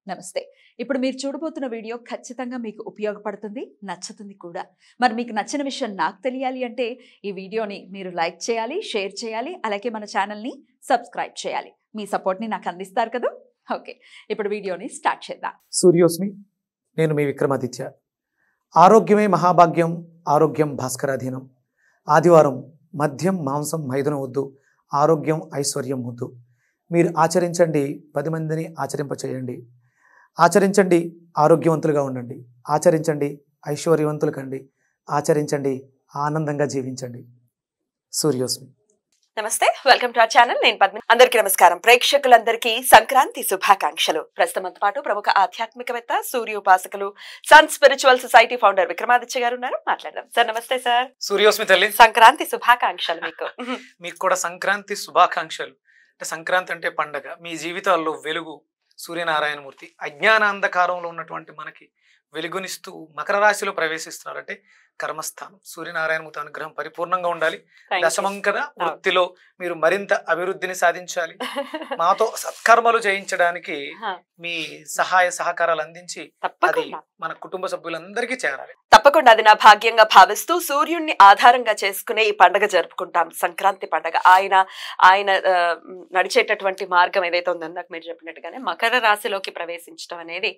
నమస్తే. ఇప్పుడు మీరు చూడబోతున్న వీడియో ఖచ్చితంగా మీకు ఉపయోగపడుతుంది, నచ్చుతుంది కూడా. మరి మీకు నచ్చిన విషయం నాకు తెలియాలి అంటే ఈ వీడియోని మీరు లైక్ చేయాలి, షేర్ చేయాలి, అలాగే మన ఛానల్‌ని సబ్స్క్రైబ్ చేయాలి. మీ సపోర్ట్‌ని నాకు అందిస్తారు కదా? ఓకే. ఇప్పుడు వీడియోని స్టార్ట్ చేద్దాం. సూర్యోస్మి, నేను మీ విక్రమాదిత్య. ఆరోగ్యమే మహాభాగ్యం, ఆరోగ్యం భాస్కరాధీనం. ఆదివారం మద్యం మాంసం మైదనం వద్దు, ఆరోగ్యం ఐశ్వర్యం వద్దు. మీరు ఆచరించండి, 10 మందిని ఆచరింపచేయండి. ఆచరించండి, ఆరోగ్యవంతులుగా ఉండండి. ఆచరించండి, ఐశ్వర్యవంతులు కండి. ఆచరించండి, ఆనందంగా జీవించండి. సూర్యోస్మి. నమస్తే, వెల్కమ్ టు అవర్ ఛానల్. నేను పద్మిని. అందరికీ నమస్కారం. ప్రేక్షకులందరికీ సంక్రాంతి శుభాకాంక్షలు. ప్రస్తుతంతో పాటు ప్రముఖ ఆధ్యాత్మికవేత్త, సూర్యోపాసకులు, sun spiritual society founder Vikramaditya garu ఉన్నారు. మాట్లాడదాం. సార్ నమస్తే. సార్ సూర్యోస్మి తల్లి, సంక్రాంతి శుభాకాంక్షలు మీకు. మీకు కూడా సంక్రాంతి శుభాకాంక్షలు. అంటే సంక్రాంతి అంటే పండగ. మీ జీవితాల్లో వెలుగు సూర్యనారాయణమూర్తి అజ్ఞాన అంధకారంలో ఉన్నటువంటి మనకి వెలుగునిస్తూ మకర రాశిలో ప్రవేశిస్తున్నారు. అంటే కర్మస్థానం. సూర్యనారాయణమూర్తి అనుగ్రహం పరిపూర్ణంగా ఉండాలి. దశమంకర వృత్తిలో మీరు మరింత అభివృద్ధిని సాధించాలి. మాతో సత్కర్మలు చేయించడానికి మీ సహాయ సహకారాలు అందించి అది మన కుటుంబ సభ్యులందరికీ చేరాలి. తప్పకుండా అది నా భాగ్యంగా భావిస్తూ సూర్యుడిని ఆధారంగా చేసుకునే ఈ పండుగ జరుపుకుంటాం, సంక్రాంతి పండుగ. ఆయన నడిచేటటువంటి మార్గం ఏదైతే ఉందో నాకు మీరు చెప్పినట్టుగానే మకర రాశిలోకి ప్రవేశించడం అనేది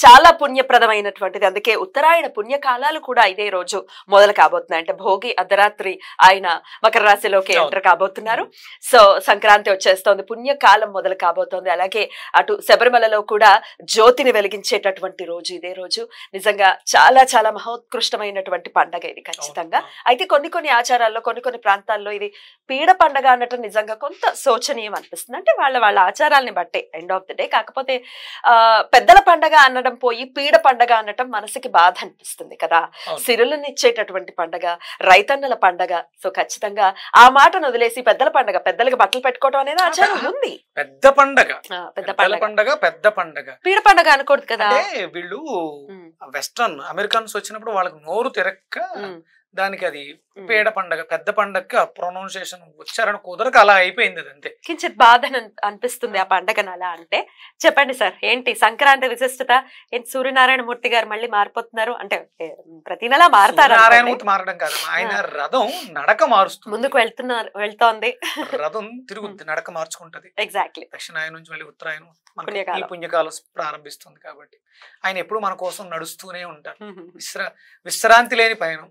చాలా పుణ్యప్రదమైనటువంటిది. అందుకే ఉత్తరాయణ పుణ్యకాలాలు కూడా ఇదే రోజు మొదలు కాబోతున్నాయి. అంటే భోగి అర్ధరాత్రి ఆయన మకర రాశిలోకి ఎంటర్ కాబోతున్నారు. సో సంక్రాంతి వచ్చేస్తోంది, పుణ్యకాలం మొదలు కాబోతోంది. అలాగే అటు శబరిమలలో కూడా జ్యోతిని వెలిగించేటటువంటి రోజు ఇదే రోజు. నిజంగా చాలా చాలా మహోత్కృష్టమైనటువంటి పండగ ఇది ఖచ్చితంగా. అయితే కొన్ని ఆచారాల్లో కొన్ని ప్రాంతాల్లో ఇది పీడ పండగ అన్నట్టు నిజంగా కొంత శోచనీయం అనిపిస్తుంది. అంటే వాళ్ళ ఆచారాలని బట్టే ఎండ్ ఆఫ్ ది డే. కాకపోతే పెద్దల పండగ అనడం పోయి పీడ పండగ అనటం మనసుకి బాధ అనిపిస్తుంది కదా. సిరులను ఇచ్చేటటువంటి పండగ, రైతన్నల పండగ. సో ఖచ్చితంగా ఆ మాటను వదిలేసి పెద్దల పండగ, పెద్దలకు బట్టలు పెట్టుకోవడం అనేది ఆచారం ఉంది. పెద్ద పండగ, పెద్ద పండగ, పీడ పండగ అనకూడదు కదా. వీళ్ళు వెస్టర్న్ అమెరికన్స్ వచ్చినప్పుడు వాళ్ళకి నోరు తిరక్క దానికి అది పేడ పండగ, పెద్ద పండగ ప్రొనౌన్సియేషన్ ఉచ్చారణ కుదరక అలా అయిపోయింది. అది అంతే. కించిత్ బాధ అనిపిస్తుంది ఆ పండగను అలా అంటే. చెప్పండి సార్, ఏంటి సంక్రాంతి విశిష్టత? ఏంటి సూర్యనారాయణమూర్తి గారు మళ్ళీ మారిపోతున్నారు? అంటే ప్రతి నెల మారుతారు. నారాయణమూర్తి మారడం కాదు, ఆయన రథం నడక మారుస్తుంది, ముందుకు వెళ్తోంది. రథం తిరుగుద్ది, నడక మార్చుకుంటది. ఎగ్జాక్ట్లీ. దక్షిణాయనం నుంచి మళ్ళీ ఉత్తరాయణం ఈ పుణ్యకాలం ప్రారంభిస్తుంది. కాబట్టి ఆయన ఎప్పుడు మన కోసం నడుస్తూనే ఉంటారు. విశ్రాంతి లేని పయనం.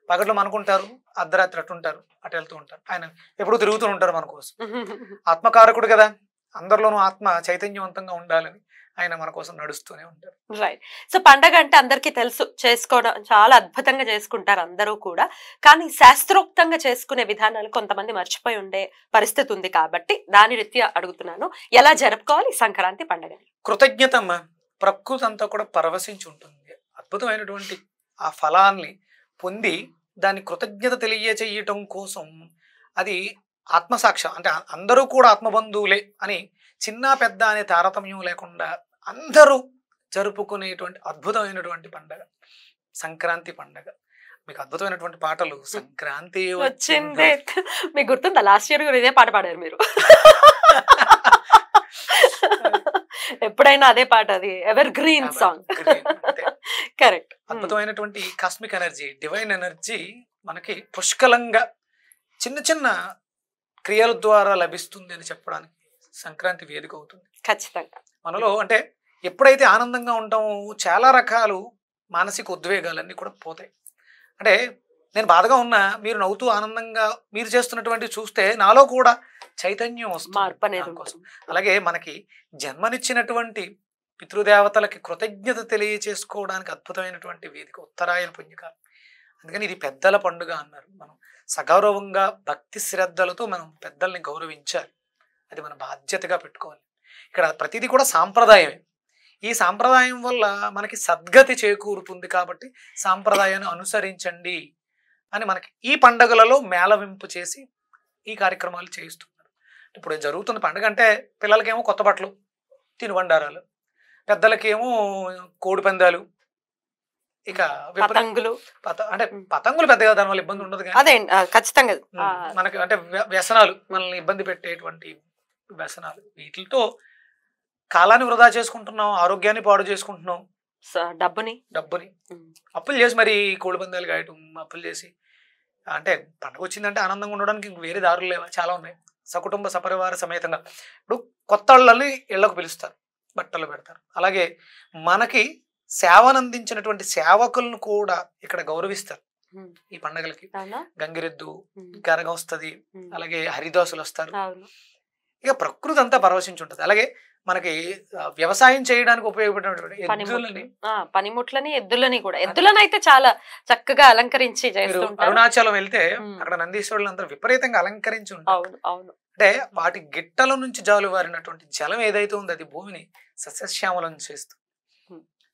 పగట్లో మనకుంటారు, అర్ధరాత్రి అటుంటారు, అటు వెళ్తూ ఉంటారు. ఆయన ఎప్పుడు తిరుగుతూ ఉంటారు మన కోసం. ఆత్మకారకుడు కదా, అందరిలోనూ ఆత్మ చైతన్యవంతంగా ఉండాలని ఆయన మన కోసం నడుస్తూనే ఉంటారు. రైట్. సో పండగ అంటే అందరికీ తెలుసు, చేసుకోవడం చాలా అద్భుతంగా చేసుకుంటారు అందరూ కూడా. కానీ శాస్త్రోక్తంగా చేసుకునే విధానాలు కొంతమంది మర్చిపోయి ఉండే పరిస్థితి ఉంది. కాబట్టి దాని రీత్యా అడుగుతున్నాను, ఎలా జరుపుకోవాలి సంక్రాంతి పండుగ? కృతజ్ఞత. ప్రకృతి అంతా కూడా పరవశించి ఉంటుంది. అద్భుతమైనటువంటి ఆ ఫలాన్ని పొంది దాన్ని కృతజ్ఞత తెలియచేయటం కోసం అది ఆత్మసాక్ష్యం. అంటే అందరూ కూడా ఆత్మబంధువులే అని చిన్న పెద్ద అనే తారతమ్యం లేకుండా అందరూ జరుపుకునేటువంటి అద్భుతమైనటువంటి పండగ సంక్రాంతి పండగ. మీకు అద్భుతమైనటువంటి పాటలు, సంక్రాంతి వచ్చిందే మీకు గుర్తుందా? లాస్ట్ ఇయర్ కూడా ఇదే పాట పాడారు మీరు. ఎప్పుడైనా అదే పాట, అది ఎవర్ గ్రీన్ సాంగ్. కరెక్ట్. అద్భుతమైనటువంటి కాస్మిక్ ఎనర్జీ, డివైన్ ఎనర్జీ మనకి పుష్కలంగా చిన్న చిన్న క్రియల ద్వారా లభిస్తుంది అని చెప్పడానికి సంక్రాంతి వేదిక అవుతుంది. ఖచ్చితంగా. మనలో అంటే ఎప్పుడైతే ఆనందంగా ఉంటామో చాలా రకాలు మానసిక ఉద్వేగాలన్నీ కూడా పోతాయి. అంటే నేను బాధగా ఉన్నా మీరు నవ్వుతూ ఆనందంగా మీరు చేస్తున్నటువంటి చూస్తే నాలో కూడా చైతన్యం వస్తుంది. అలాగే మనకి జన్మనిచ్చినటువంటి పితృదేవతలకి కృతజ్ఞత తెలియచేసుకోవడానికి అద్భుతమైనటువంటి వేదిక ఉత్తరాయణ పుణ్యకాలం. అందుకని ఇది పెద్దల పండుగ అన్నారు. మనం సగౌరవంగా భక్తి శ్రద్ధలతో మనం పెద్దల్ని గౌరవించాలి. అది మన బాధ్యతగా పెట్టుకోవాలి. ఇక్కడ ప్రతిదీ కూడా సాంప్రదాయమే. ఈ సాంప్రదాయం వల్ల మనకి సద్గతి చేకూరుతుంది. కాబట్టి సాంప్రదాయాన్ని అనుసరించండి అని మనకి ఈ పండుగలలో మేళవింపు చేసి ఈ కార్యక్రమాలు చేయిస్తున్నారు. ఇప్పుడు జరుగుతున్న పండుగ అంటే పిల్లలకేమో కొత్త బట్టలు, తినుబండారాలు, పెద్దలకేమో కోడి పందాలు, ఇక పతంగులు. అంటే పతంగులు పెద్దగా దాని వల్ల ఇబ్బంది ఉండదు. అదే ఖచ్చితంగా మనకి అంటే వ్యసనాలు, మనల్ని ఇబ్బంది పెట్టేటువంటి వ్యసనాలు, వీటితో కాలాన్ని వృధా చేసుకుంటున్నాం, ఆరోగ్యాన్ని పాడు చేసుకుంటున్నాం, డబ్బుని అప్పులు చేసి మరి కోడి పందాలు కాయటం, అప్పులు చేసి. అంటే పండుగ వచ్చిందంటే ఆనందంగా ఉండడానికి వేరే దారులు లేవా? చాలా ఉన్నాయి. సకుటుంబ సపరివార సమేతంగా ఇప్పుడు కొత్త వాళ్ళని ఇళ్లకు పిలుస్తారు, బట్టలు పెడతారు. అలాగే మనకి సేవనందించినటువంటి సేవకులను కూడా ఇక్కడ గౌరవిస్తారు ఈ పండుగలకి. గంగిరెద్దు గరగ వస్తుంది, అలాగే హరిదాసులు వస్తారు. ఇక ప్రకృతి అంతా పరవశించి ఉంటుంది. అలాగే మనకి వ్యవసాయం చేయడానికి ఉపయోగపడినటువంటి పనిముట్లని, ఎద్దులని కూడా, ఎద్దులను అయితే చాలా చక్కగా అలంకరించి చేస్తుంటారు. అరుణాచలం వెళ్తే అక్కడ నందీశ్వరులు అందరూ విపరీతంగా అలంకరించి ఉంటారు. అంటే వాటి గిట్టల నుంచి జాలువారినటువంటి జలం ఏదైతే ఉందో అది భూమిని సస్యశ్యామలం చేస్తుంది.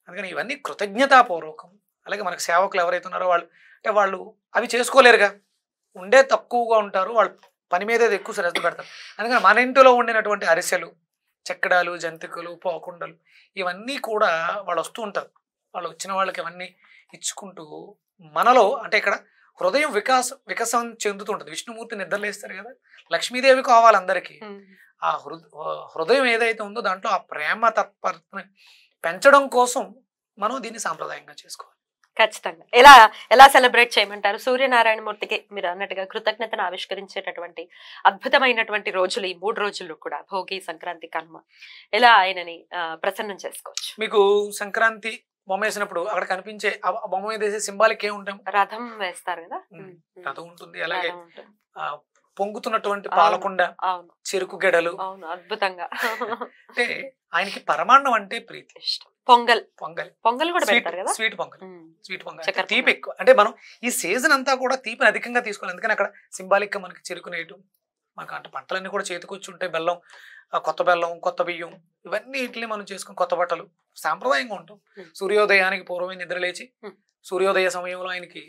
అందుకని ఇవన్నీ కృతజ్ఞతాపూర్వకం. అలాగే మనకు సేవకులు ఎవరైతే ఉన్నారో వాళ్ళు అంటే వాళ్ళు అవి చేసుకోలేరుగా, ఉండే తక్కువగా ఉంటారు, వాళ్ళు పని మీద ఎక్కువ శ్రద్ధ పెడతారు. అందుకని మన ఇంటిలో ఉండినటువంటి అరిసెలు, చెక్కడాలు, జంతికలు, పోకుండలు ఇవన్నీ కూడా వాళ్ళు వస్తూ ఉంటారు. వాళ్ళు వచ్చిన వాళ్ళకి అవన్నీ ఇచ్చుకుంటూ మనలో అంటే ఇక్కడ హృదయం వికసం చెందుతుంటుంది. విష్ణుమూర్తి నిద్రలేస్తారు కదా, లక్ష్మీదేవి కావాలి అందరికీ. ఆ హృదయం ఏదైతే ఉందో దాంట్లో ఆ ప్రేమ తత్పరతని పెంచడం కోసం మనం దీన్ని సాంప్రదాయంగా చేసుకోవాలి. ఖచ్చితంగా. ఎలా సెలబ్రేట్ చేయమంటారు? సూర్యనారాయణ మూర్తికి మీరు అన్నట్టుగా కృతజ్ఞతను ఆవిష్కరించేటటువంటి అద్భుతమైనటువంటి రోజులు ఈ 3 రోజులు కూడా, భోగి, సంక్రాంతి, కనుమ, ఎలా ఆయనని ప్రసన్నం చేసుకోవచ్చు? మీకు సంక్రాంతి బొమ్మ వేసినప్పుడు అక్కడ కనిపించే బొమ్మ మీద వేసే సింబాలిక్ ఏముంటాం? రథం వేస్తారు కదా, రథం ఉంటుంది. అలాగే పొంగుతున్నటువంటి పాలకుండ, చెరుకు గెడలు, అద్భుతంగా. అంటే ఆయనకి పరమాన్నం అంటే ప్రీతి, ఇష్టం. పొంగల్ కూడా పెడతారు కదా, స్వీట్ పొంగల్, తీపి ఎక్కువ. అంటే మనం ఈ సీజన్ అంతా కూడా తీపిని అధికంగా తీసుకోవాలి. అందుకని అక్కడ సింబాలిక్ గా మనకి చెరుకు నేయటం, మనకు అంటే పంటలన్నీ కూడా చేతికొచ్చి ఉంటాయి. బెల్లం, కొత్త బెల్లం, కొత్త బియ్యం, ఇవన్నీ ఇట్లే మనం చేసుకుని కొత్త బట్టలు సాంప్రదాయంగా ఉంటాం. సూర్యోదయానికి పూర్వమే నిద్ర లేచి సూర్యోదయ సమయంలో ఆయనకి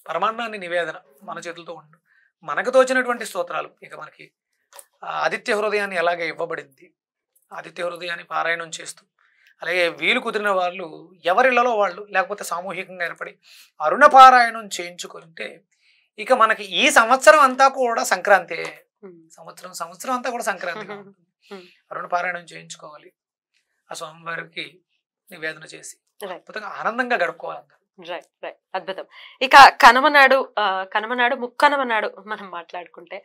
పరమాన్నాన్ని నివేదన మన చేతులతో ఉండు. మనకు తోచినటువంటి స్తోత్రాలు, ఇక మనకి ఆదిత్య హృదయాన్ని ఎలాగే ఇవ్వబడింది, ఆదిత్య హృదయాన్ని పారాయణం చేస్తూ, అలాగే వీలు కుదిరిన వాళ్ళు ఎవరిళ్లలో వాళ్ళు లేకపోతే సామూహికంగా ఏర్పడి అరుణ పారాయణం చేయించుకుంటే ఇక మనకి ఈ సంవత్సరం అంతా కూడా సంక్రాంతి, సంవత్సరం అంతా కూడా సంక్రాంతిగా ఉంటుంది. అరుణ పారాయణం చేయించుకోవాలి, ఆ స్వామివారికి నివేదన చేసి అద్భుతంగా ఆనందంగా గడుపుకోవాలి. అద్భుతం. ఇక కనుమనాడు ముక్కనుమనాడు మనం మాట్లాడుకుంటే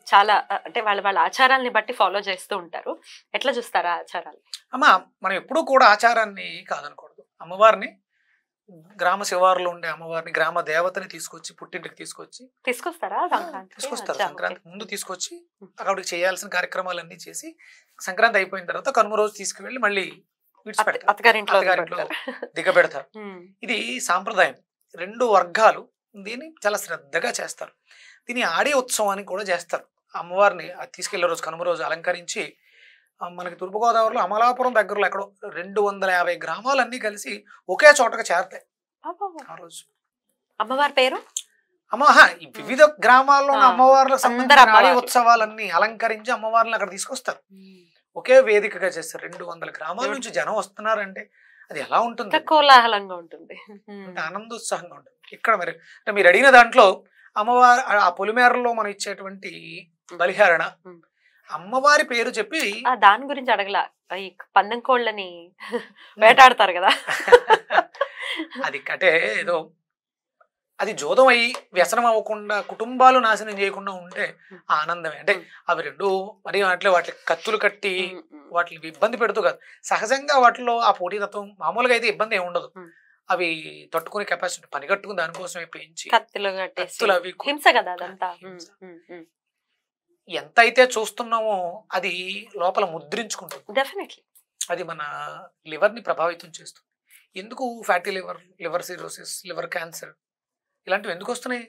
చాలా అంటే వాళ్ళ ఆచారాలని బట్టి ఫాలో చేస్తూ ఉంటారు. ఎట్లా చూస్తారా ఆచారాలు? అమ్మా, మనం ఎప్పుడూ కూడా ఆచారాన్ని కాదనకూడదు. అమ్మవారిని, గ్రామ శివారులో ఉండే అమ్మవారిని, గ్రామ దేవతని తీసుకొచ్చి పుట్టింటికి తీసుకొస్తారు. సంక్రాంతి ముందు తీసుకొచ్చి అక్కడికి చేయాల్సిన కార్యక్రమాలన్నీ చేసి సంక్రాంతి అయిపోయిన తర్వాత కనుమ రోజు తీసుకువెళ్ళి మళ్ళీ అత్తగారింట్లో దిగబెడతారు. ఇది సాంప్రదాయం. 2 వర్గాలు దీన్ని చాలా శ్రద్ధగా చేస్తారు. దీన్ని ఆడే ఉత్సవం అని కూడా చేస్తారు. అమ్మవారిని తీసుకెళ్లే రోజు, కనుమ రోజు అలంకరించి మనకి తూర్పుగోదావరిలో అమలాపురం దగ్గరలో ఎక్కడో 250 గ్రామాలన్నీ కలిసి ఒకే చోటగా చేరతాయి ఆ రోజు. అమ్మవారి పేరు వివిధ గ్రామాల్లో అమ్మవార్లకు సంబంధించిన ఆడే ఉత్సవాలన్నీ అలంకరించి అమ్మవారిని అక్కడ తీసుకొస్తారు. ఒకే వేదికగా చేస్తారు. 200 గ్రామాల నుంచి జనం వస్తున్నారంటే అది ఎలా ఉంటుంది? కోలాహలంగా ఉంటుంది, ఆనందోత్సాహంగా ఉంటుంది. ఇక్కడ మరి మీరు అడిగిన దాంట్లో అమ్మవారి ఆ పొలిమేరలో మనం ఇచ్చేటువంటి బలిహారణ, అమ్మవారి పేరు చెప్పి దాని గురించి అడగల. ఈ పందెం కోళ్ళని వేటాడతారు కదా, అది అంటే ఏదో అది జోదం అయ్యి వ్యసనం అవ్వకుండా, కుటుంబాలు నాశనం చేయకుండా ఉంటే ఆనందమే. అంటే అవి 2 మరి వాటి కత్తులు కట్టి వాటిని ఇబ్బంది పెడుతూ కాదు, సహజంగా వాటిలో ఆ పోటీతత్వం మామూలుగా అయితే ఇబ్బంది ఏమి ఉండదు. అవి తట్టుకునే కెపాసిటీ, పని కట్టుకుని దానికోసమే పెంచి కత్తులు అవి హింస కదా అదంతా. ఎంత అయితే చూస్తున్నామో అది లోపల ముద్రించుకుంటుంది. డెఫినెట్లీ అది మన లివర్ ని ప్రభావితం చేస్తుంది. ఎందుకు fatty liver cirrhosis, liver cancer ఇలాంటివి ఎందుకు వస్తున్నాయి?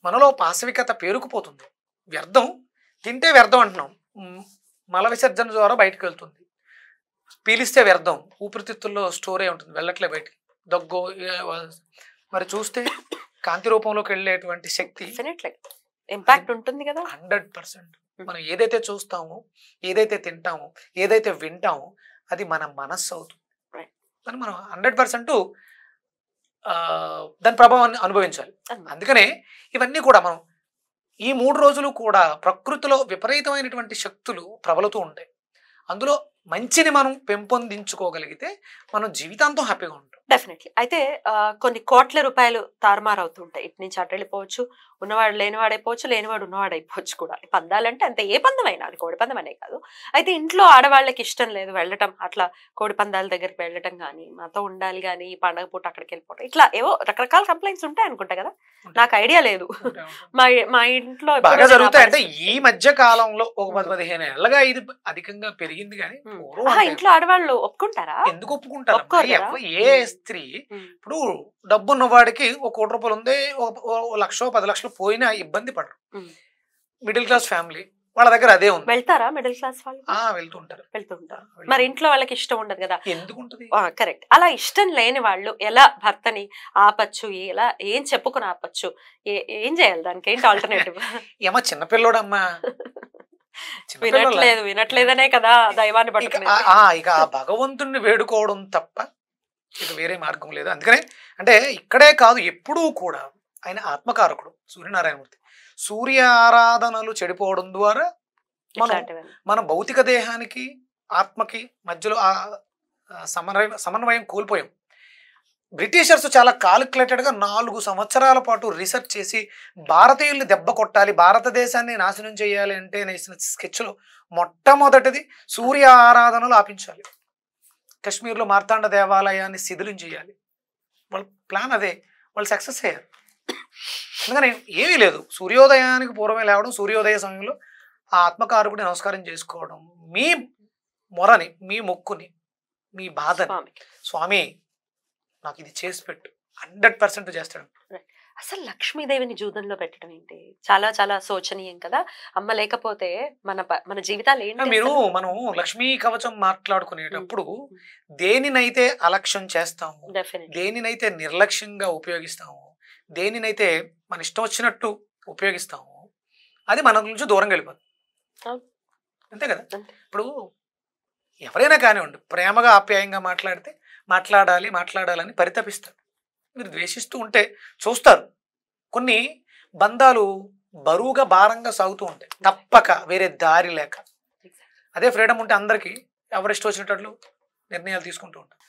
మనలో పాశవికత పేరుకుపోతుంది. వ్యర్థం తింటే వ్యర్థం అంటున్నాం, మల విసర్జన ద్వారా బయటకు వెళ్తుంది. పీలిస్తే వ్యర్థం, ఊపిరితిత్తుల్లో స్టోర్ అయి ఉంటుంది, వెళ్ళట్లే బయటికి. దగ్గు మరి చూస్తే కాంతి రూపంలోకి వెళ్ళేటువంటి శక్తి ఇంపాక్ట్ ఉంటుంది కదా 100%. మనం ఏదైతే చూస్తామో, ఏదైతే తింటామో, ఏదైతే వింటామో అది మన మనస్సు అవుతుంది. కానీ మనం 100% దాని ప్రభావాన్ని అనుభవించాలి. అందుకనే ఇవన్నీ కూడా మనం ఈ 3 రోజులు కూడా ప్రకృతిలో విపరీతమైనటువంటి శక్తులు ప్రబలుతూ ఉంటాయి. అందులో మంచిని మనం పెంపొందించుకోగలిగితే మనం జీవితాంతం హ్యాపీగా ఉంటాం. డెఫినెట్లీ. అయితే కొన్ని కోట్ల రూపాయలు తారుమారు అవుతుంటాయి. ఇటు నుంచి అటు వెళ్ళిపోవచ్చు, ఉన్నవాడు లేనివాడైపోవచ్చు, లేనివాడు ఉన్నవాడైపోవచ్చు కూడా. పందాలంటే అంతే, ఏ పందమైనా, అది కోడి పందం అనే కాదు. అయితే ఇంట్లో ఆడవాళ్ళకి ఇష్టం లేదు వెళ్ళటం, అట్లా కోడి పందాల దగ్గరికి వెళ్ళటం కానీ, మాతో ఉండాలి కానీ, ఈ పండగ పూట అక్కడికి వెళ్ళిపోవటం, ఇట్లా ఏవో రకరకాల కంప్లైంట్స్ ఉంటాయి అనుకుంటా కదా, నాకు ఐడియా లేదు. మా ఇంట్లో బాగా జరుగుతాయి. అంటే ఈ మధ్య కాలంలో ఒక 10-15 ఏళ్ళగా ఇది అధికంగా పెరిగింది. కానీ ఇంట్లో ఆడవాళ్ళు ఒప్పుకుంటారా? ఎందుకు ఒప్పుకుంటారు? ఏ స్త్రీ ఇప్పుడు డబ్బున్న వాడికి 1 కోటి రూపాయలు ఉంది, 1 లక్ష 10 లక్షలు పోయినా ఇబ్బంది పడరు. మిడిల్ క్లాస్ ఫ్యామిలీ వాళ్ళ దగ్గర అదే ఉంది. వెళ్తారా మిడిల్ క్లాస్ వాళ్ళు? వెళ్తుంటారు. మరి ఇంట్లో వాళ్ళకి ఇష్టం ఉండదు కదా. ఎందుకుంటది? కరెక్ట్. అలా ఇష్టం లేని వాళ్ళు ఎలా భర్తని ఆపచ్చు, ఎలా ఏం చెప్పుకుని ఆపచ్చు, ఏం చేయాలి, దానికి ఏంటి ఆల్టర్నేటివ్? ఏమో చిన్నపిల్లోడమ్మా, వినట్లేదనే కదా దైవాన్ని పట్టుకుని ఇక ఆ భగవంతుణ్ణి వేడుకోవడం తప్ప ఇక వేరే మార్గం లేదు. అందుకనే అంటే ఇక్కడే కాదు, ఎప్పుడూ కూడా ఆయన ఆత్మకారకుడు సూర్యనారాయణమూర్తి. సూర్య ఆరాధనలు చెడిపోవడం ద్వారా మన భౌతిక దేహానికి ఆత్మకి మధ్యలో ఆ సమన్వయం కోల్పోయాం. బ్రిటిషర్స్ చాలా కాలిక్యులేటెడ్గా 4 సంవత్సరాల పాటు రీసెర్చ్ చేసి భారతీయుల్ని దెబ్బ కొట్టాలి, భారతదేశాన్ని నాశనం చేయాలి అంటే వేసిన స్కెచ్లో మొట్టమొదటిది సూర్య ఆరాధనలు ఆపించాలి, కశ్మీర్లో మార్తాండ దేవాలయాన్ని శిథిలం చేయాలి. వాళ్ళ ప్లాన్ అదే, వాళ్ళు సక్సెస్ అయ్యారు. అందుకని ఏమీ లేదు, సూర్యోదయానికి పూర్వమే లేవడం, సూర్యోదయ సమయంలో ఆ ఆత్మకారకుడిని నమస్కారం చేసుకోవడం, మీ మొరని, మీ మొక్కుని, మీ బాధని, స్వామి నాకు ఇది చేసి పెట్టు, 100% చేస్తాడు. అసలు లక్ష్మీదేవిని జూదంలో పెట్టడం ఏంటి? చాలా చాలా శోచనీయం కదా. అమ్మ లేకపోతే మన జీవితాలు ఏంటి? మనం లక్ష్మీ కవచం మాట్లాడుకునేటప్పుడు దేనినైతే అలక్ష్యం చేస్తాము, దేనినైతే నిర్లక్ష్యంగా ఉపయోగిస్తాము, దేనినైతే మన ఇష్టం వచ్చినట్టు ఉపయోగిస్తాము, అది మన నుంచి దూరం వెళ్ళిపోతుంది. అంతే కదా. ఇప్పుడు ఎవరైనా కానివ్వండి, ప్రేమగా ఆప్యాయంగా మాట్లాడాలని పరితపిస్తారు. మీరు ద్వేషిస్తూ ఉంటే చూస్తారు, కొన్ని బంధాలు బరువుగా భారంగా సాగుతూ ఉంటాయి, తప్పక వేరే దారి లేక. అదే ఫ్రీడమ్ ఉంటే అందరికీ ఎవరిష్టం వచ్చినట్లు నిర్ణయాలు తీసుకుంటూ ఉంటారు.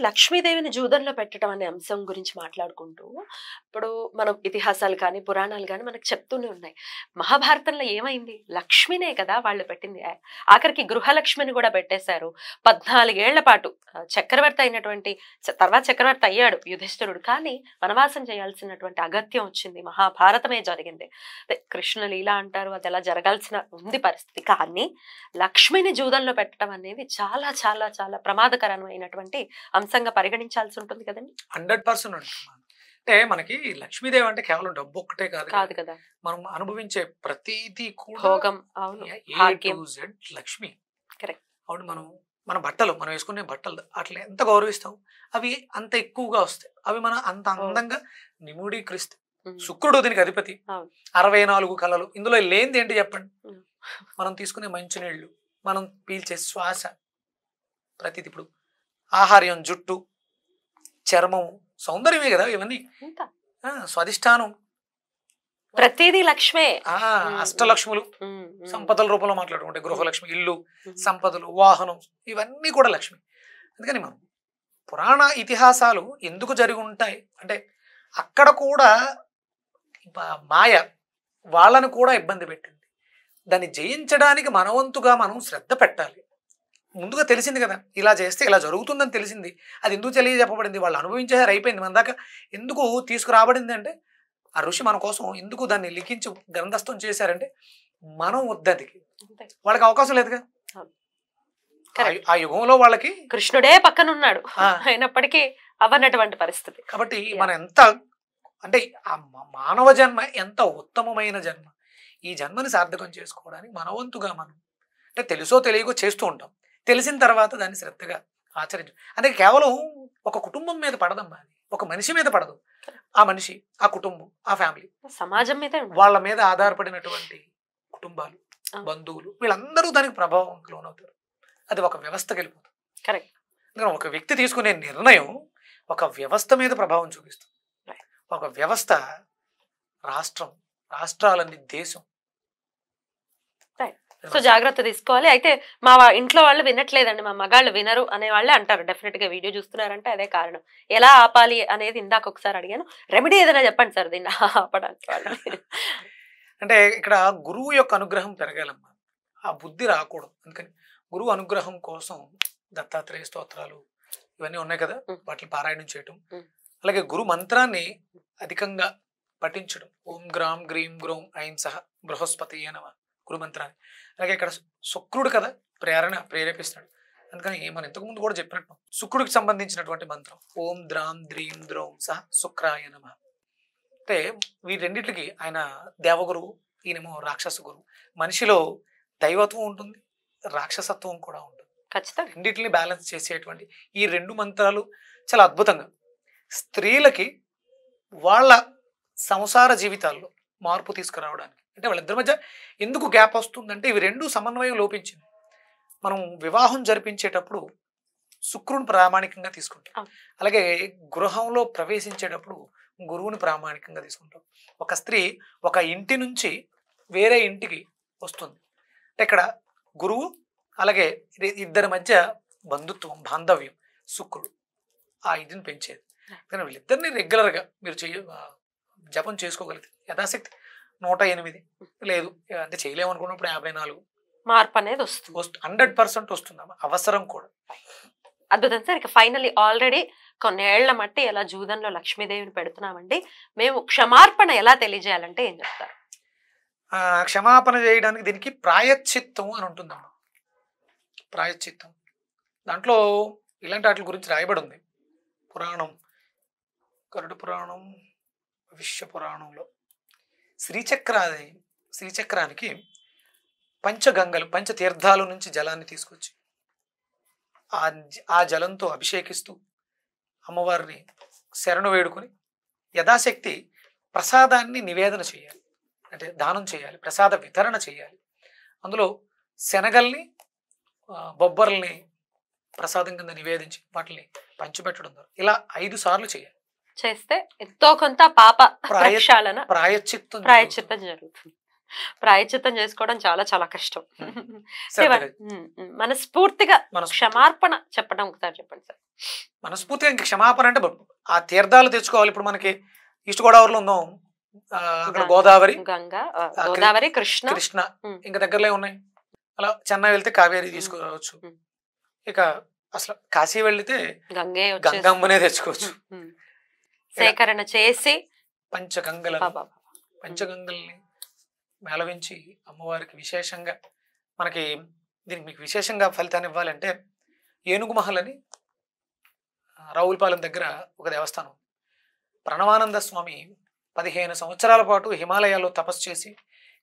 లక్ష్మీదేవిని జూదంలో పెట్టడం అనే అంశం గురించి మాట్లాడుకుంటూ, ఇప్పుడు మనం ఇతిహాసాలు కానీ పురాణాలు కానీ మనకు చెప్తూనే ఉన్నాయి. మహాభారతంలో ఏమైంది? లక్ష్మినే కదా వాళ్ళు పెట్టింది. ఆఖరికి గృహలక్ష్మిని కూడా పెట్టేశారు. 14 ఏళ్ల పాటు చక్రవర్తి అయినటువంటి, తర్వాత చక్రవర్తి అయ్యాడు యుధిష్ఠిరుడు, కానీ వనవాసం చేయాల్సినటువంటి అగత్యం వచ్చింది. మహాభారతమే జరిగింది. కృష్ణ లీల అంటారు, అది ఎలా జరగాల్సిన ఉంది పరిస్థితి. కానీ లక్ష్మిని జూదంలో పెట్టడం అనేది చాలా చాలా చాలా ప్రమాదకరమైనటువంటి అంశంగా పరిగణించాల్సి ఉంటుంది కదండి. 100% అంటే మనకి లక్ష్మీదేవి అంటే కేవలం డబ్బు ఒక్కటే కాదు కదా, మనం అనుభవించే ప్రతిదీ కూడా భోగం. అవును, భాగ్యం. లక్ష్మి. కరెక్ట్. అవును, మన బట్టలు, మనం వేసుకునే బట్టలు అట్లా ఎంత గౌరవిస్తాం, అవి అంత ఎక్కువగా వస్తాయి, అవి మనం అంత అందంగా నిముడీకరిస్తాం. శుక్రుడు దీనికి అధిపతి, 64 కళలు. ఇందులో లేనిది ఏంటి చెప్పండి? మనం తీసుకునే మంచినీళ్ళు, మనం పీల్చే శ్వాస, ప్రతిది. ఇప్పుడు ఆహార్యం, జుట్టు, చర్మము, సౌందర్యమే కదా ఇవన్నీ. స్వాదిష్టానం, ప్రతిదీ లక్ష్మే. అష్టలక్ష్ములు సంపదల రూపంలో మాట్లాడుకుంటే గృహలక్ష్మి, ఇల్లు, సంపదలు, వాహనం, ఇవన్నీ కూడా లక్ష్మి. అందుకని మనం పురాణ ఇతిహాసాలు ఎందుకు జరిగి ఉంటాయి అంటే అక్కడ కూడా మాయ వాళ్ళను కూడా ఇబ్బంది పెట్టింది. దాన్ని జయించడానికి మనవంతుగా మనం శ్రద్ధ పెట్టాలి. ముందుగా తెలిసింది కదా, ఇలా చేస్తే ఇలా జరుగుతుందని తెలిసింది, అది ఎందుకు తెలియజెప్పబడింది, వాళ్ళు అనుభవించేసారు, అయిపోయింది. మన దాకా ఎందుకు తీసుకురాబడింది అంటే ఆ ఋషి మన కోసం ఎందుకు దాన్ని లిఖించి గ్రంథస్థం చేశారంటే మనం వద్దదికి, వాళ్ళకి అవకాశం లేదుగా. ఆ యుగంలో వాళ్ళకి కృష్ణుడే పక్కన ఉన్నాడు, అయినప్పటికీ అవ్వనటువంటి పరిస్థితి. కాబట్టి మనం ఎంత అంటే ఆ మానవ జన్మ ఎంత ఉత్తమమైన జన్మ, ఈ జన్మని సార్థకం చేసుకోవడానికి మనవంతుగా మనం అంటే తెలుసో తెలియకో చేస్తూ ఉంటాం. తెలిసిన తర్వాత దాన్ని శ్రద్ధగా ఆచరించు. అంటే కేవలం ఒక కుటుంబం మీద పడదమ్మా, అది ఒక మనిషి మీద పడదు. ఆ మనిషి, ఆ కుటుంబం, ఆ ఫ్యామిలీ, సమాజం మీద, వాళ్ళ మీద ఆధారపడినటువంటి కుటుంబాలు, బంధువులు, వీళ్ళందరూ దానికి ప్రభావం లోనవుతారు. అది ఒక వ్యవస్థకి వెళ్ళిపోతుంది. కరెక్ట్. ఒక వ్యక్తి తీసుకునే నిర్ణయం ఒక వ్యవస్థ మీద ప్రభావం చూపిస్తుంది. ఒక వ్యవస్థ రాష్ట్రం, రాష్ట్రాలన్నీ దేశం. సో జాగ్రత్త తీసుకోవాలి. అయితే మా ఇంట్లో వాళ్ళు వినట్లేదండి, మా మగాళ్ళు వినరు అనే వాళ్ళే అంటారు. డెఫినెట్ గా వీడియో చూస్తున్నారంటే అదే కారణం. ఎలా ఆపాలి అనేది ఇందాక ఒకసారి అడిగాను. రెమెడీ ఏదైనా చెప్పండి సార్ దీన్ని ఆపడానికి వాళ్ళని. అంటే ఇక్కడ గురువు యొక్క అనుగ్రహం పెరగాలమ్మా, ఆ బుద్ధి రాకూడదు. అందుకని గురువు అనుగ్రహం కోసం దత్తాత్రేయ స్తోత్రాలు ఇవన్నీ ఉన్నాయి కదా, వాటిని పారాయణం చేయటం, అలాగే గురు మంత్రాన్ని అధికంగా పఠించడం. ఓం గ్రాం గ్రీం గ్రోం ఐం సహ బృహస్పతి నమః గురు మంత్రాన్ని. అలాగే ఇక్కడ శుక్రుడు కదా ప్రేరేపిస్తాడు. అందుకని మనం ఇంతకు ముందు కూడా చెప్పినట్టు శుక్రుడికి సంబంధించినటువంటి మంత్రం ఓం ద్రాం ద్రీం ద్రోం సహ శుక్రాయ నమః. అంటే వీటన్నిటికి ఆయన దేవగురువు, ఈయనేమో రాక్షస గురువు. మనిషిలో దైవత్వం ఉంటుంది, రాక్షసత్వం కూడా ఉంటుంది. ఖచ్చితంగా రెండింటిని బ్యాలెన్స్ చేసేటువంటి ఈ రెండు మంత్రాలు చాలా అద్భుతంగా స్త్రీలకి వాళ్ళ సంసార జీవితాల్లో మార్పు తీసుకురావడానికి, అంటే వాళ్ళిద్దరి మధ్య ఎందుకు గ్యాప్ వస్తుందంటే ఇవి రెండు సమన్వయం లోపించింది. మనం వివాహం జరిపించేటప్పుడు శుక్రుని ప్రామాణికంగా తీసుకుంటాం, అలాగే గృహంలో ప్రవేశించేటప్పుడు గురువుని ప్రామాణికంగా తీసుకుంటాం. ఒక స్త్రీ ఒక ఇంటి నుంచి వేరే ఇంటికి వస్తుంది అంటే ఇక్కడ గురువు, అలాగే ఇద్దరి మధ్య బంధుత్వం, బాంధవ్యం శుక్రుడు ఆ ఇంటిని పెంచేది. కానీ వీళ్ళిద్దరిని రెగ్యులర్గా మీరు జపం చేసుకోగలిగితే యథాశక్తి 108 లేదు అంటే చేయలేము అనుకున్నప్పుడు 54 మార్పు అనేది వస్తుంది. 100% వస్తుంది, అవసరం కూడా. అద్భుతం సార్. ఇక ఫైనల్లీ ఆల్రెడీ కొన్నేళ్ల మట్టి ఎలా జూదంలో లక్ష్మీదేవిని పెడుతున్నామండి, మేము క్షమార్పణ ఎలా తెలియజేయాలంటే ఏం చెప్తారు? క్షమాపణ చేయడానికి దీనికి ప్రాయశ్చిత్తం అని ఉంటుందమ్మా. ప్రాయశ్చిత్తం దాంట్లో ఇలాంటి వాటి గురించి రాయబడి ఉంది. పురాణం, గరుడ పురాణం, విశ్వ పురాణంలో శ్రీచక్రానికి పంచగంగలు, పంచతీర్థాల నుంచి జలాన్ని తీసుకొచ్చి ఆ జలంతో అభిషేకిస్తూ అమ్మవారిని శరణు వేడుకొని యథాశక్తి ప్రసాదాన్ని నివేదన చేయాలి, అంటే దానం చేయాలి, ప్రసాద వితరణ చేయాలి. అందులో శనగల్ని బొబ్బర్లని ప్రసాదం కింద నివేదించి వాటిని పంచిపెట్టడం ద్వారా ఇలా 5 సార్లు చేయాలి. చేస్తే ఎంతో కొంత పాప ప్రాయశ్చిత్తం జరుగుతుంది. ప్రాయశ్చిత్తం చేసుకోవడం చాలా చాలా కష్టం. మనస్ఫూర్తిగా క్షమార్పణ చెప్పడం ఒకసారి చెప్పండి సార్. మనస్ఫూర్తిగా ఇంకా క్షమాపణ అంటే ఆ తీర్థాలు తెచ్చుకోవాలి. ఇప్పుడు మనకి ఈస్ట్ గోదావరిలో ఉందాం, అక్కడ గోదావరి, గంగా, గోదావరి, కృష్ణ ఇంకా దగ్గరలో ఉన్నాయి. అలా చెన్నై వెళ్తే కావేరి తీసుకురావచ్చు. ఇక అసలు కాశీ వెళ్తే గంగమ్మనే తెచ్చుకోవచ్చు. సేకరణ చేసి పంచగంగల్ని మేళవించి అమ్మవారికి విశేషంగా దీనికి మీకు విశేషంగా ఫలితాన్ని ఇవ్వాలంటే ఏనుగు మహల్ అని రావులపాలెం దగ్గర ఒక దేవస్థానం. ప్రణవానంద స్వామి 15 సంవత్సరాల పాటు హిమాలయాల్లో తపస్సు చేసి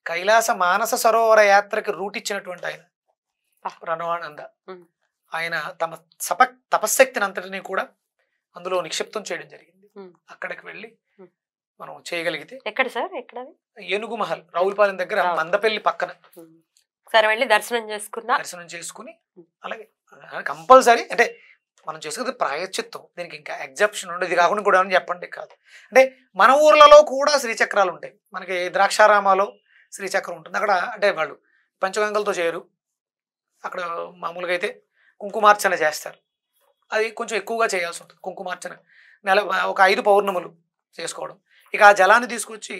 కైలాస మానస సరోవర యాత్రకి రూట్ ఇచ్చినటువంటి ఆయన ప్రణవానంద. ఆయన తమ తపశ్శక్తిని అంతటినీ కూడా అందులో నిక్షిప్తం చేయడం జరిగింది. అక్కడికి వెళ్ళి మనం చేయగలిగితే. ఎక్కడ సార్? ఎక్కడ? ఏనుగు మహల్, రావులపాలెం దగ్గర, మందపల్లి పక్కన. సరే వెళ్ళి దర్శనం చేసుకుని అలాగే కంపల్సరీ అంటే మనం చేసుకునే ప్రాయశ్చిత్తం. దీనికి ఇంకా ఎగ్జెప్షన్ ఉండదు. ఇది కాకుండా కూడా చెప్పండి కాదు. అంటే మన ఊర్లలో కూడా శ్రీచక్రాలు ఉంటాయి. మనకి ద్రాక్షారామాలో శ్రీచక్రం ఉంటుంది. అక్కడ అంటే వాళ్ళు పంచగంగలతో చేయరు. అక్కడ మామూలుగా అయితే కుంకుమార్చన చేస్తారు. అది కొంచెం ఎక్కువగా చేయాల్సి ఉంటుంది. కుంకుమార్చన ఒక 5 పౌర్ణములు చేసుకోవడం. ఇక ఆ జలాన్ని తీసుకొచ్చి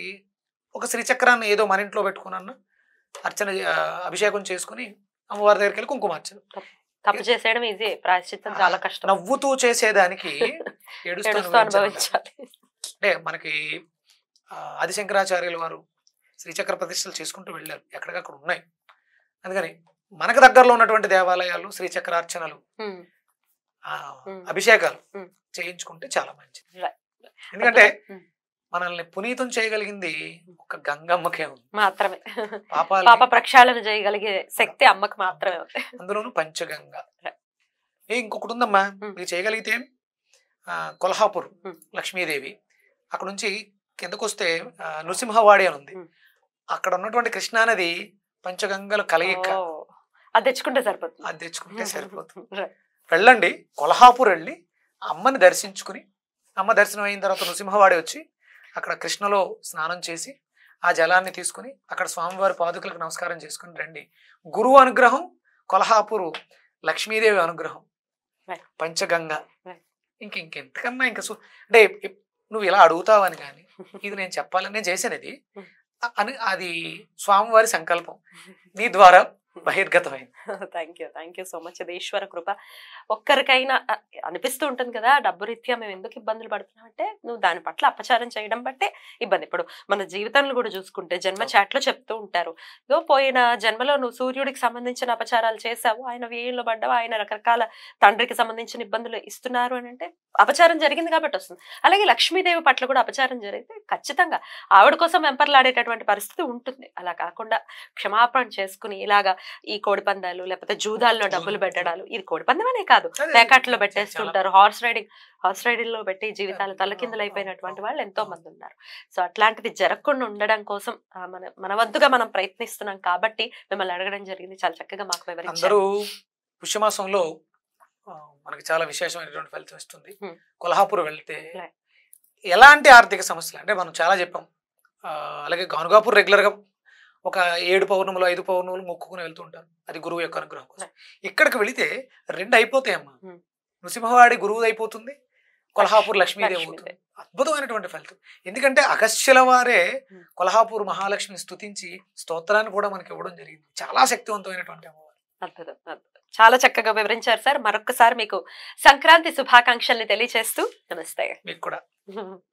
ఒక శ్రీచక్రాన్ని ఏదో మన ఇంట్లో పెట్టుకున్న అర్చన, అభిషేకం చేసుకుని అమ్మవారి దగ్గరికి వెళ్ళి కుంకుమార్చన. తప్పు చేసేయడం ఈజీ, ప్రాయశ్చిత్తం చాలా కష్టం. నవ్వుతూ చేసేదానికి ఏడుస్తూ అనుభవించాలి. అంటే మనకి ఆదిశంకరాచార్యుల వారు శ్రీచక్ర ప్రతిష్టలు చేసుకుంటూ వెళ్ళారు, ఎక్కడికక్కడ ఉన్నాయి. అందుకని మనకు దగ్గరలో ఉన్నటువంటి దేవాలయాలు శ్రీచక్రార్చనలు, అభిషేకాలు చేయించుకుంటే చాలా మంచిది. ఎందుకంటే మనల్ని పునీతం చేయగలిగింది ఒక గంగమ్మకే ఉంది మాత్రమే. పాప ప్రక్షాళన చేయగలిగే శక్తి అమ్మకి మాత్రమే ఉంది. అందులోనూ పంచగంగ. ఇంకొకటి ఉందమ్మా, మీరు చేయగలిగితే కొల్హాపూర్ లక్ష్మీదేవి, అక్కడ నుంచి కిందకు వస్తే నృసింహవాడి అని ఉంది. అక్కడ ఉన్నటువంటి కృష్ణానది పంచగంగలు కలయిక. అది తెచ్చుకుంటే సరిపోతుంది. వెళ్ళండి, కొల్హాపూర్ వెళ్ళి అమ్మని దర్శించుకుని, అమ్మ దర్శనం అయిన తర్వాత నృసింహవాడి వచ్చి అక్కడ కృష్ణలో స్నానం చేసి ఆ జలాన్ని తీసుకుని అక్కడ స్వామివారి పాదుకలకు నమస్కారం చేసుకుని రండి. గురువు అనుగ్రహం, కొల్హాపూరు లక్ష్మీదేవి అనుగ్రహం, పంచగంగ, ఇంకెంతకన్నా ఇంకా అంటే నువ్వు ఇలా అడుగుతావని కానీ ఇది నేను చెప్పాలని నేను చేశాను ఇది అని, అది స్వామివారి సంకల్పం నీ ద్వారా బహిర్గతమైంది. Thank you so much. అది ఈశ్వర కృప. ఒక్కరికైనా అనిపిస్తూ ఉంటుంది కదా, డబ్బు రీత్యా మేము ఎందుకు ఇబ్బందులు పడుతున్నాం అంటే నువ్వు దాని పట్ల అపచారం చేయడం బట్టే ఇబ్బంది. ఇప్పుడు మన జీవితంలో కూడా చూసుకుంటే జన్మ చాట్లో చెప్తూ ఉంటారు, ఇదో పోయిన జన్మలో నువ్వు సూర్యుడికి సంబంధించిన అపచారాలు చేసావు, ఆయన వ్యయంలో పడ్డావు, ఆయన రకరకాల తండ్రికి సంబంధించిన ఇబ్బందులు ఇస్తున్నారు అని అంటే అపచారం జరిగింది కాబట్టి వస్తుంది. అలాగే లక్ష్మీదేవి పట్ల కూడా అపచారం జరిగితే ఖచ్చితంగా ఆవిడ కోసం వెంపర్లాడేటటువంటి పరిస్థితి ఉంటుంది. అలా కాకుండా క్షమాపణ చేసుకుని ఇలాగా ఈ కోడి పందాలు లేకపోతే జూదాల్లో డబ్బులు పెట్టడాలు, ఇది కోడి పందం అనే కాదు, పేకాట్లో పెట్టేస్తుంటారు, హార్స్ రైడింగ్ లో పెట్టి జీవితాలు తలకిందులు అయిపోయినటువంటి వాళ్ళు ఎంతో మంది ఉన్నారు. సో అట్లాంటిది జరగకుండా ఉండడం కోసం మన వంతుగా మనం ప్రయత్నిస్తున్నాం కాబట్టి మిమ్మల్ని అడగడం జరిగింది. చాలా చక్కగా మాకు వివరించారు. పుష్యమాసంలో మనకి చాలా విశేషమైనటువంటి ఫలితం వస్తుంది. కొల్హాపూర్ వెళ్తే ఎలాంటి ఆర్థిక సమస్యలు అంటే మనం చాలా చెప్పాం. అలాగే గానుగాపూర్ రెగ్యులర్ గా ఒక 7 పౌర్ణములు 5 పౌర్ణములు మొక్కుకుని వెళ్తూ ఉంటారు, అది గురువు యొక్క అనుగ్రహం కోసం. ఇక్కడికి వెళితే 2 అయిపోతాయమ్మా. నృసింహవాడి గురువు అయిపోతుంది, కొల్హాపూర్ లక్ష్మీదేవి అవుతుంది. అద్భుతమైనటువంటి ఫలితం. ఎందుకంటే అగస్త్యుల వారే కొల్హాపూర్ మహాలక్ష్మిని స్తుతించి స్తోత్రాన్ని కూడా మనకి ఇవ్వడం జరిగింది. చాలా శక్తివంతమైనటువంటి అమ్మవారు. అద్భుతం. చాలా చక్కగా వివరించారు సార్. మరొకసారి మీకు సంక్రాంతి శుభాకాంక్షల్ని తెలియజేస్తూ నమస్తే. మీకు కూడా.